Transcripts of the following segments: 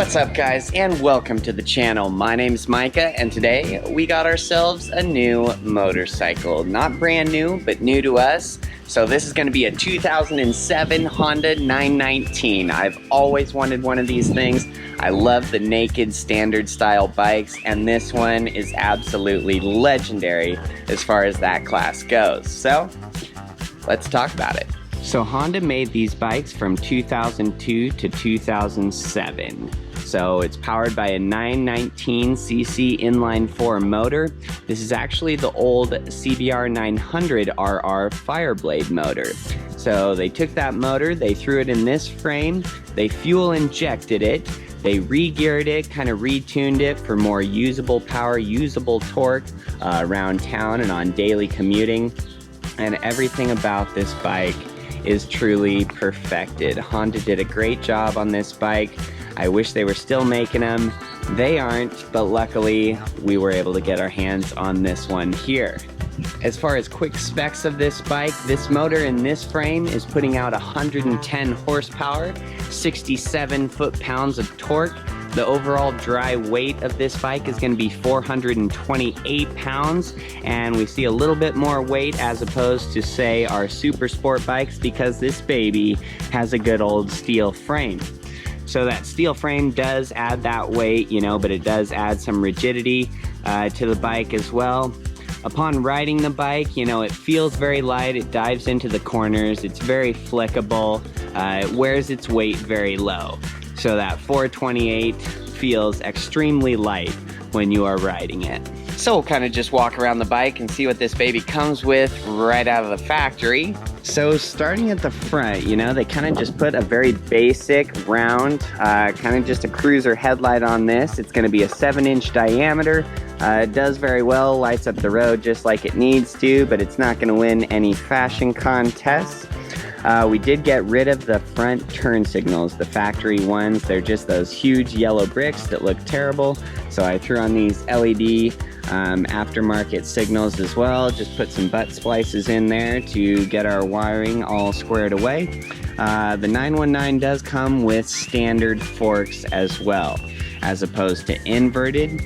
What's up guys, and welcome to the channel. My name's Micah, and today we got ourselves a new motorcycle. Not brand new, but new to us. So this is going to be a 2007 Honda 919. I've always wanted one of these things. I love the naked standard style bikes, and this one is absolutely legendary as far as that class goes. So let's talk about it. So Honda made these bikes from 2002 to 2007. So it's powered by a 919cc inline-4 motor. This is actually the old CBR900RR Fireblade motor. So they took that motor, they threw it in this frame, they fuel injected it, they re-geared it, kind of retuned it for more usable power, usable torque around town and on daily commuting. And everything about this bike is truly perfected. Honda did a great job on this bike. I wish they were still making them. They aren't, but luckily we were able to get our hands on this one here. As far as quick specs of this bike, this motor in this frame is putting out 110 horsepower, 67 foot-pounds of torque. The overall dry weight of this bike is going to be 428 pounds, and we see a little bit more weight as opposed to, say, our super sport bikes, because this baby has a good old steel frame. So that steel frame does add that weight, you know, but it does add some rigidity to the bike as well. Upon riding the bike, you know, it feels very light, it dives into the corners, it's very flickable, it wears its weight very low. So that 428 feels extremely light when you are riding it. So we'll kind of just walk around the bike and see what this baby comes with right out of the factory. So starting at the front, you know, they kind of just put a very basic round, kind of just a cruiser headlight on this. It's going to be a 7-inch diameter. It does very well, lights up the road just like it needs to, but it's not going to win any fashion contests. We did get rid of the front turn signals, the factory ones. They're just those huge yellow bricks that look terrible. So I threw on these LED aftermarket signals as well. Just put some butt splices in there to get our wiring all squared away. The 919 does come with standard forks as well, as opposed to inverted.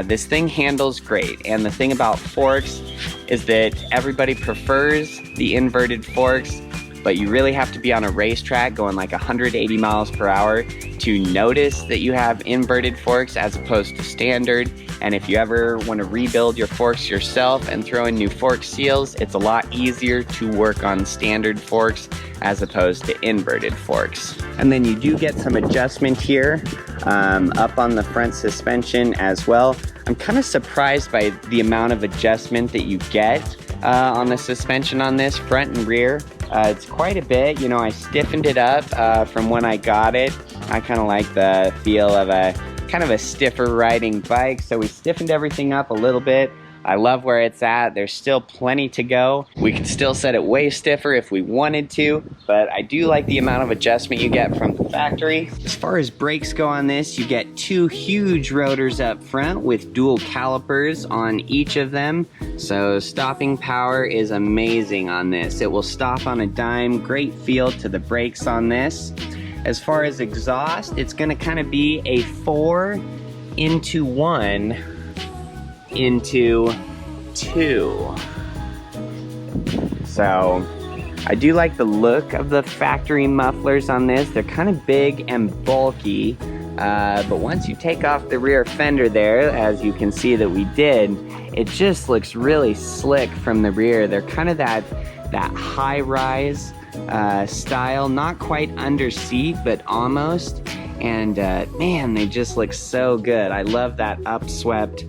This thing handles great, and the thing about forks is that everybody prefers the inverted forks, but you really have to be on a racetrack going like 180 miles per hour to notice that you have inverted forks as opposed to standard. And if you ever want to rebuild your forks yourself and throw in new fork seals, it's a lot easier to work on standard forks as opposed to inverted forks. And then you do get some adjustment here up on the front suspension as well. I'm kind of surprised by the amount of adjustment that you get on the suspension on this front and rear. It's quite a bit. You know, I stiffened it up from when I got it. I kind of like the feel of a kind of a stiffer riding bike, so we stiffened everything up a little bit. I love where it's at. There's still plenty to go. We could still set it way stiffer if we wanted to, but I do like the amount of adjustment you get from the factory. As far as brakes go on this, you get two huge rotors up front with dual calipers on each of them. So stopping power is amazing on this. It will stop on a dime. Great feel to the brakes on this. As far as exhaust, it's going to kind of be a 4 into 1 into 2. So I do like the look of the factory mufflers on this. They're kind of big and bulky, but once you take off the rear fender there, as you can see that we did, it just looks really slick from the rear. They're kind of that high-rise style, not quite under seat, but almost. And man, they just look so good. I love that upswept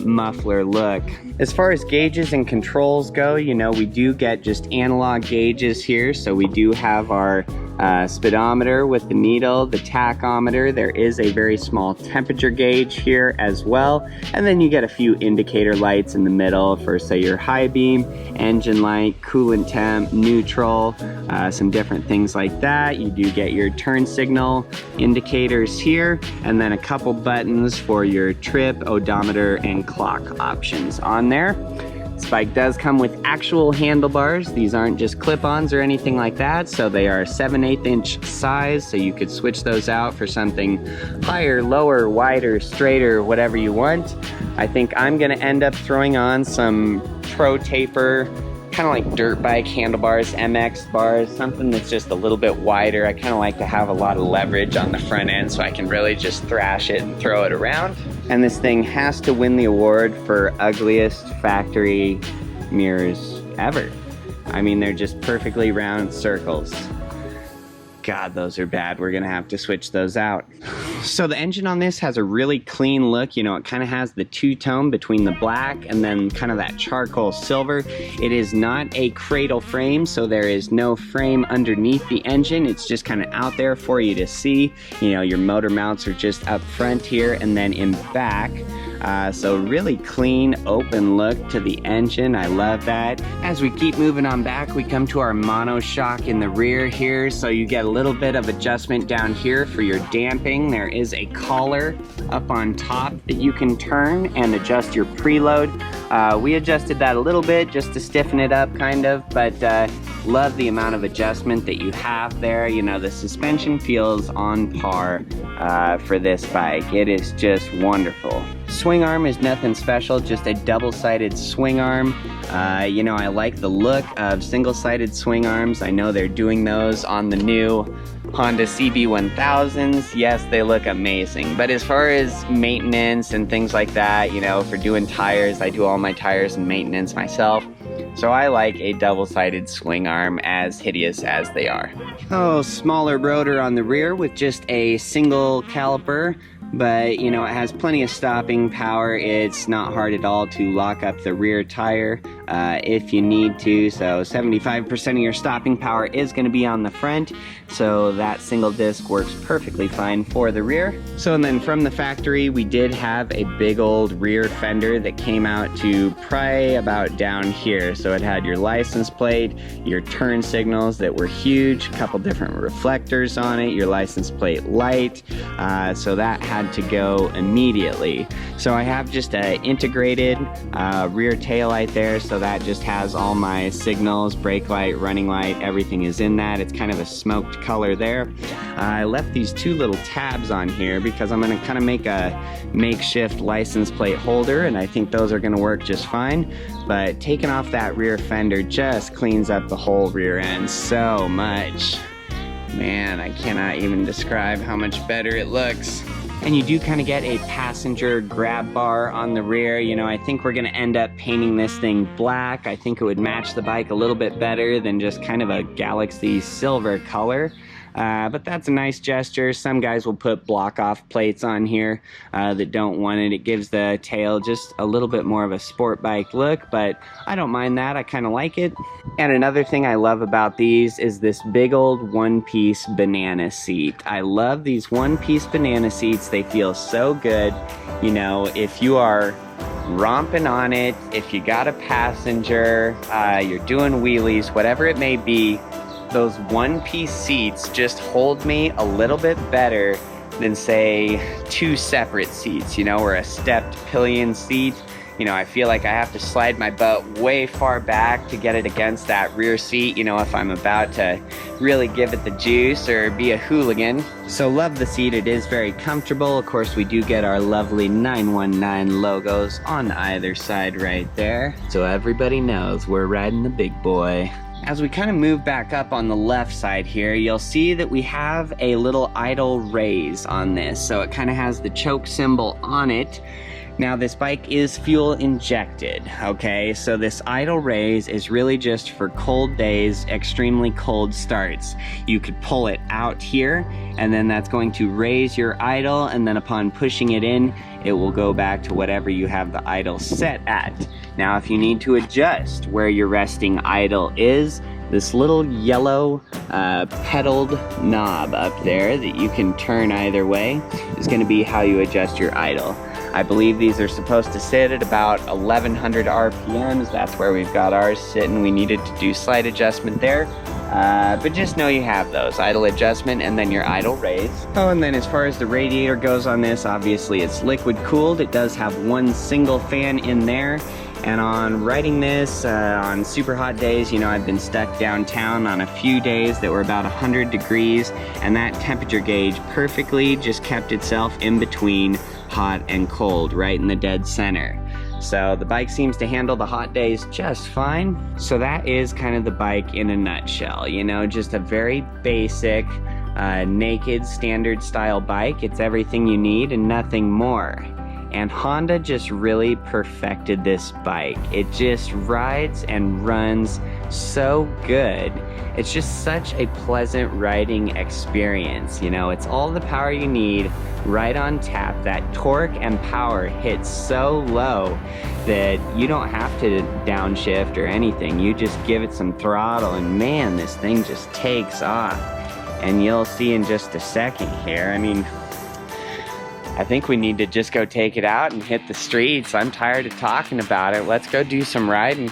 muffler look. As far as gauges and controls go, you know, we do get just analog gauges here. So we do have our speedometer with the needle, the tachometer. There is a very small temperature gauge here as well. And then you get a few indicator lights in the middle for, say, your high beam, engine light, coolant temp, neutral, some different things like that. You do get your turn signal indicators here, and then a couple buttons for your trip, odometer, and clock options on there. This bike does come with actual handlebars. These aren't just clip-ons or anything like that, so they are 7/8 inch size, so you could switch those out for something higher, lower, wider, straighter, whatever you want. I think I'm gonna end up throwing on some Pro Taper, kind of like dirt bike handlebars, MX bars, something that's just a little bit wider. I kind of like to have a lot of leverage on the front end so I can really just thrash it and throw it around. And this thing has to win the award for ugliest factory mirrors ever. I mean, they're just perfectly round circles. God, those are bad. We're gonna have to switch those out. So the engine on this has a really clean look. You know, it kind of has the two-tone between the black and then kind of that charcoal silver. It is not a cradle frame, so there is no frame underneath the engine. It's just kind of out there for you to see. You know, your motor mounts are just up front here and then in back. So really clean, open look to the engine. I love that. As we keep moving on back, we come to our monoshock in the rear here. So you get a little bit of adjustment down here for your damping. There is a collar up on top that you can turn and adjust your preload. We adjusted that a little bit just to stiffen it up kind of, but love the amount of adjustment that you have there. You know, the suspension feels on par for this bike. It is just wonderful. Swing arm is nothing special, just a double-sided swing arm. You know, I like the look of single-sided swing arms. I know they're doing those on the new Honda CB900s. Yes, they look amazing. But as far as maintenance and things like that, you know, for doing tires, I do all my tires and maintenance myself. So I like a double-sided swing arm, as hideous as they are. Oh, smaller rotor on the rear with just a single caliper. But, you know, it has plenty of stopping power. It's not hard at all to lock up the rear tire if you need to. So 75% of your stopping power is going to be on the front. So that single disc works perfectly fine for the rear. So and then from the factory, we did have a big old rear fender that came out to probably about down here. So it had your license plate, your turn signals that were huge, a couple different reflectors on it, your license plate light. So that had to go immediately. So I have just a integrated rear tail light there, so that just has all my signals, brake light, running light, everything is in that. It's kind of a smoked color there. I left these two little tabs on here because I'm going to kind of make a makeshift license plate holder, and I think those are going to work just fine. But taking off that rear fender just cleans up the whole rear end so much. Man, I cannot even describe how much better it looks. And you do kind of get a passenger grab bar on the rear. You know, I think we're gonna end up painting this thing black. I think it would match the bike a little bit better than just kind of a galaxy silver color. But that's a nice gesture. Some guys will put block off plates on here that don't want it. It gives the tail just a little bit more of a sport bike look, but I don't mind that. I kind of like it. And another thing I love about these is this big old one-piece banana seat. I love these one-piece banana seats. They feel so good. You know, if you are romping on it, if you got a passenger, you're doing wheelies, whatever it may be, those one-piece seats just hold me a little bit better than, say, two separate seats, you know, or a stepped pillion seat. You know, I feel like I have to slide my butt way far back to get it against that rear seat, you know, if I'm about to really give it the juice or be a hooligan. So love the seat. It is very comfortable. Of course, we do get our lovely 919 logos on either side right there. So everybody knows we're riding the big boy. As we kind of move back up on the left side here, you'll see that we have a little idle raise on this. So it kind of has the choke symbol on it. Now this bike is fuel injected, okay? So this idle raise is really just for cold days, extremely cold starts. You could pull it out here, and then that's going to raise your idle, and then upon pushing it in, it will go back to whatever you have the idle set at. Now if you need to adjust where your resting idle is, this little yellow pedaled knob up there that you can turn either way is going to be how you adjust your idle. I believe these are supposed to sit at about 1100 RPMs. That's where we've got ours sitting. We needed to do slight adjustment there. But just know you have those, idle adjustment and then your idle raise. Oh, and then as far as the radiator goes on this, obviously it's liquid cooled. It does have one single fan in there. And on riding this on super hot days, you know, I've been stuck downtown on a few days that were about 100 degrees, and that temperature gauge perfectly just kept itself in between hot and cold, right in the dead center. So the bike seems to handle the hot days just fine. So that is kind of the bike in a nutshell, you know, just a very basic, naked, standard style bike. It's everything you need and nothing more. And Honda just really perfected this bike. It just rides and runs so good. It's just such a pleasant riding experience. You know, it's all the power you need right on tap. That torque and power hits so low that you don't have to downshift or anything. You just give it some throttle and man, this thing just takes off. And you'll see in just a second here. I mean, I think we need to just go take it out and hit the streets. I'm tired of talking about it. Let's go do some riding.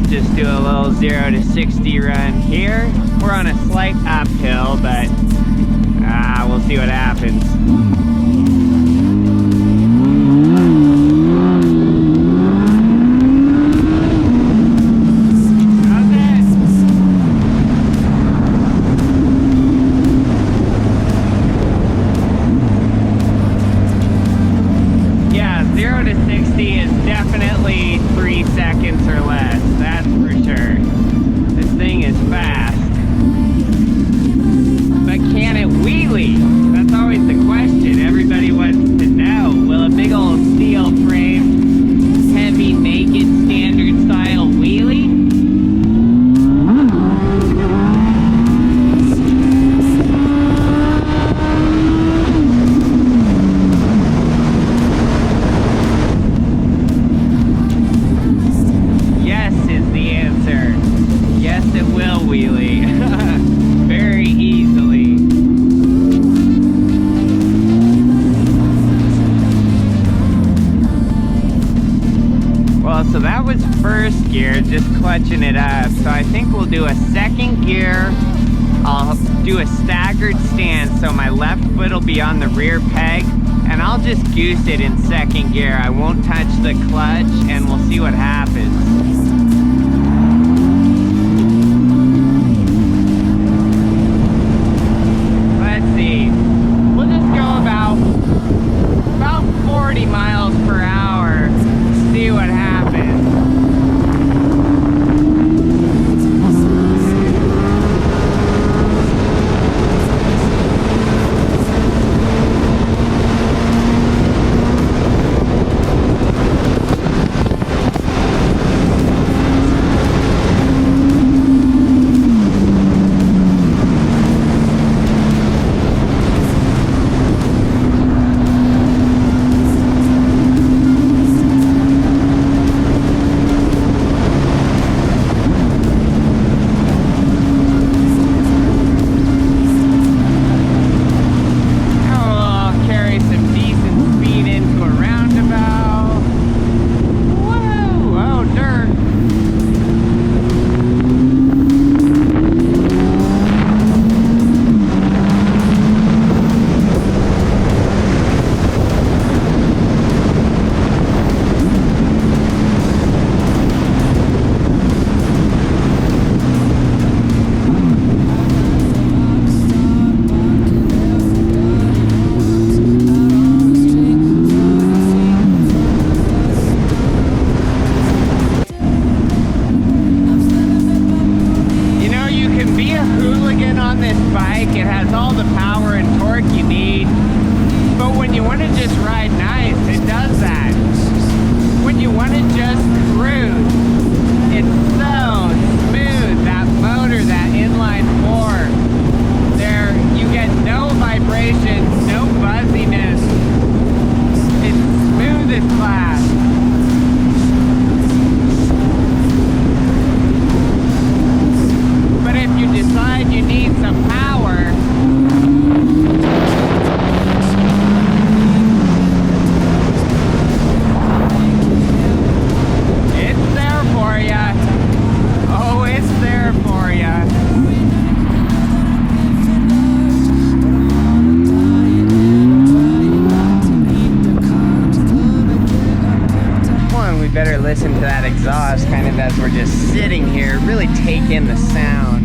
Just do a little 0 to 60 run here. We're on a slight uphill, but we'll see what happens. Yeah, 0 to 60 is definitely 3 seconds or less. That's for sure. This thing is fast. But can it wheelie? That's always the question. Everybody wants to know. Will a big old steel frame, heavy, naked, standard style wheelie? Very easily. Well, so that was first gear, just clutching it up. So I think we'll do a second gear. I'll do a staggered stance, so my left foot will be on the rear peg, and I'll just goose it in second gear. I won't touch the clutch, and we'll see what happens. About 40 miles per hour, see what happens. listen to that exhaust kind of as we're just sitting here, really take in the sound.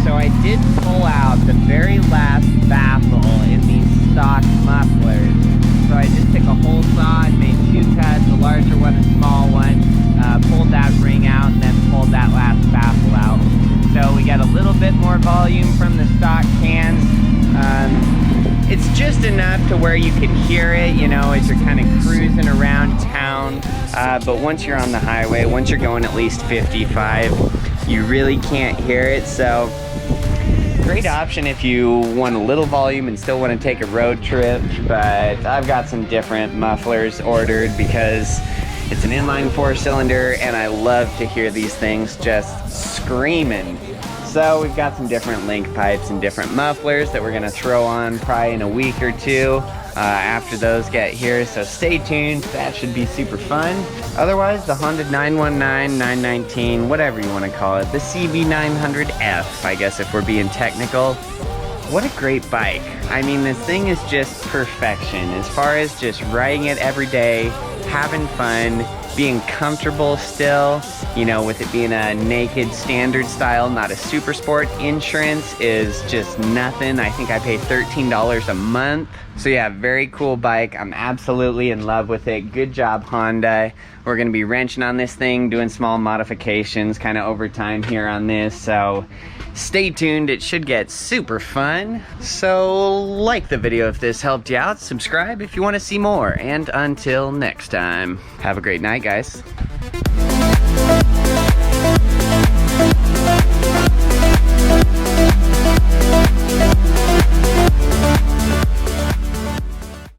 So I did pull out the very last baffle in these stock mufflers. So I just took a hole saw and made two cuts, a larger one, a small one, pulled that ring out, and then pulled that last baffle out. So we got a little bit more volume from the stock cans. It's just enough to where you can hear it, you know, as you're kind of cruising around town. But once you're on the highway, once you're going at least 55, you really can't hear it. So great option if you want a little volume and still want to take a road trip. But I've got some different mufflers ordered because it's an inline 4-cylinder and I love to hear these things just screaming. So we've got some different link pipes and different mufflers that we're gonna throw on probably in a week or two after those get here. So stay tuned, that should be super fun. Otherwise, the Honda 919, 919, whatever you wanna call it, the CB900F, I guess if we're being technical. What a great bike. I mean, this thing is just perfection as far as just riding it every day, having fun, being comfortable still, you know, with it being a naked standard style, not a super sport. Insurance is just nothing. I think I pay $13 a month. So yeah, very cool bike. I'm absolutely in love with it. Good job, Honda. We're gonna be wrenching on this thing, doing small modifications kind of over time here on this. So stay tuned, it should get super fun. So like the video if this helped you out, subscribe if you want to see more, and until next time, have a great night, guys.